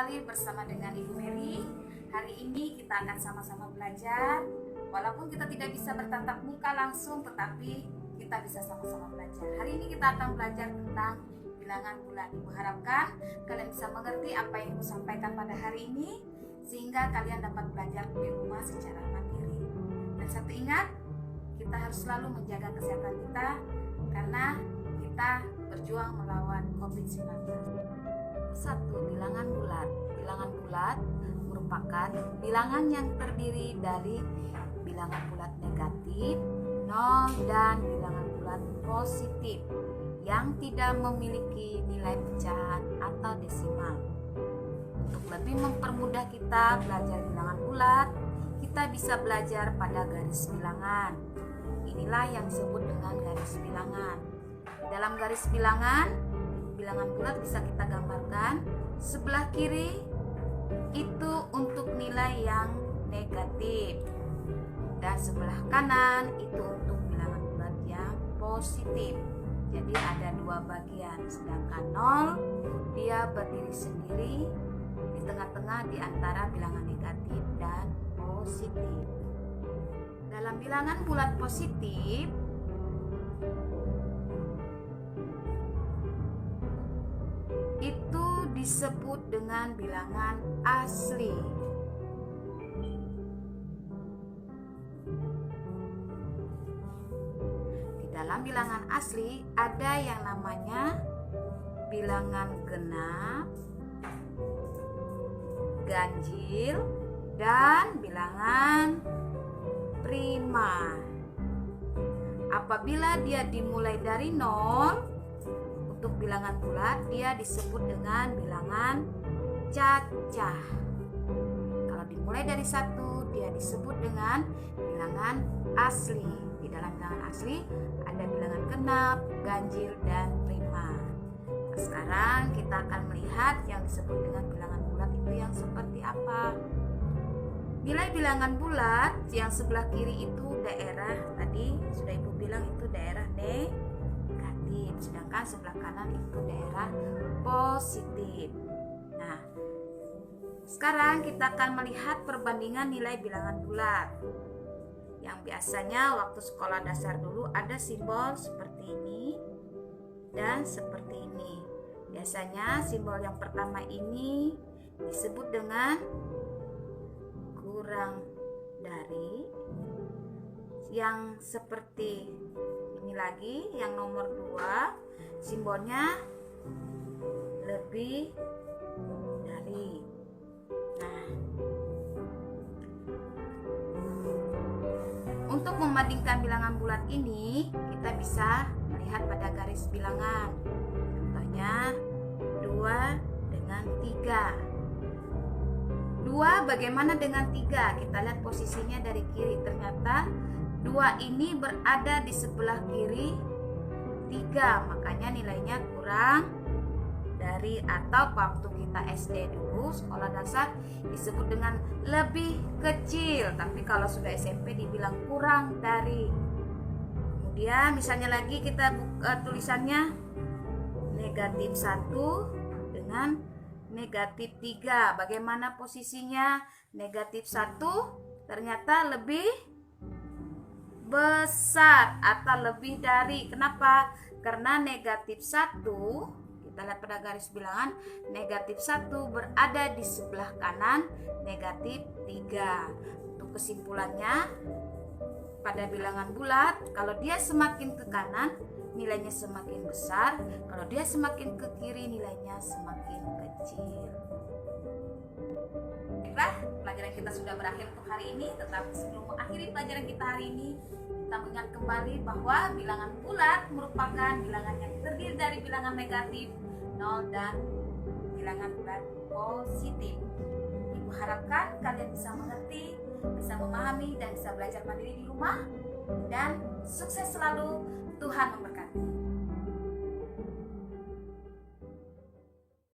kembali bersama dengan Ibu Mary. Hari ini kita akan sama-sama belajar. Walaupun kita tidak bisa bertatap muka langsung, tetapi kita bisa sama-sama belajar. Hari ini kita akan belajar tentang bilangan bulat. Ibu harapkan kalian bisa mengerti apa yang Ibu sampaikan pada hari ini, sehingga kalian dapat belajar di rumah secara mandiri. Dan satu ingat, kita harus selalu menjaga kesehatan kita, karena kita berjuang melawan COVID-19. Satu, bilangan bulat. Bilangan bulat merupakan bilangan yang terdiri dari bilangan bulat negatif, 0, dan bilangan bulat positif yang tidak memiliki nilai pecahan atau desimal. Untuk lebih mempermudah kita belajar bilangan bulat, kita bisa belajar pada garis bilangan. Inilah yang disebut dengan garis bilangan. Dalam garis bilangan bulat bisa kita gambarkan. Sebelah kiri itu untuk nilai yang negatif, dan sebelah kanan itu untuk bilangan bulat yang positif. Jadi ada dua bagian, sedangkan 0 dia berdiri sendiri di tengah-tengah di antara bilangan negatif dan positif. Dalam bilangan bulat positif, itu disebut dengan bilangan asli. Di dalam bilangan asli ada yang namanya bilangan genap, ganjil, dan bilangan prima. Apabila dia dimulai dari 0, untuk bilangan bulat dia disebut dengan bilangan cacah. Kalau dimulai dari 1, dia disebut dengan bilangan asli. Di dalam bilangan asli ada bilangan genap, ganjil, dan prima. Nah, sekarang kita akan melihat yang disebut dengan bilangan bulat itu yang seperti apa. Nilai bilangan bulat yang sebelah kiri itu daerah, tadi sudah Ibu bilang itu daerah negatif, sedangkan sebelah kanan itu daerah positif. Nah, sekarang kita akan melihat perbandingan nilai bilangan bulat. Yang biasanya waktu sekolah dasar dulu ada simbol seperti ini dan seperti ini. Biasanya simbol yang pertama ini disebut dengan kurang dari. Yang seperti ini lagi, yang nomor 2 simbolnya lebih dari. Nah, untuk membandingkan bilangan bulat ini, kita bisa melihat pada garis bilangan. Contohnya 2 dengan 3. 2 bagaimana dengan 3? Kita lihat posisinya dari kiri. Ternyata 2 ini berada di sebelah kiri 3, makanya nilainya kurang dari, atau waktu kita SD dulu sekolah dasar disebut dengan lebih kecil, tapi kalau sudah SMP dibilang kurang dari. Kemudian misalnya lagi kita buka tulisannya negatif 1 dengan negatif 3. Bagaimana posisinya? Negatif 1 ternyata lebih besar atau lebih dari. Kenapa? Karena negatif 1, kita lihat pada garis bilangan, negatif 1 berada di sebelah kanan negatif 3. Untuk kesimpulannya, pada bilangan bulat, kalau dia semakin ke kanan nilainya semakin besar, kalau dia semakin ke kiri nilainya semakin kecil. Baiklah, pelajaran kita sudah berakhir untuk hari ini. Tetapi sebelum mengakhiri pelajaran kita hari ini, kita mengingat kembali bahwa bilangan bulat merupakan bilangan yang terdiri dari bilangan negatif, 0, dan bilangan bulat positif. Ibu harapkan kalian bisa mengerti, bisa memahami, dan bisa belajar mandiri di rumah. Dan sukses selalu. Tuhan memberkati.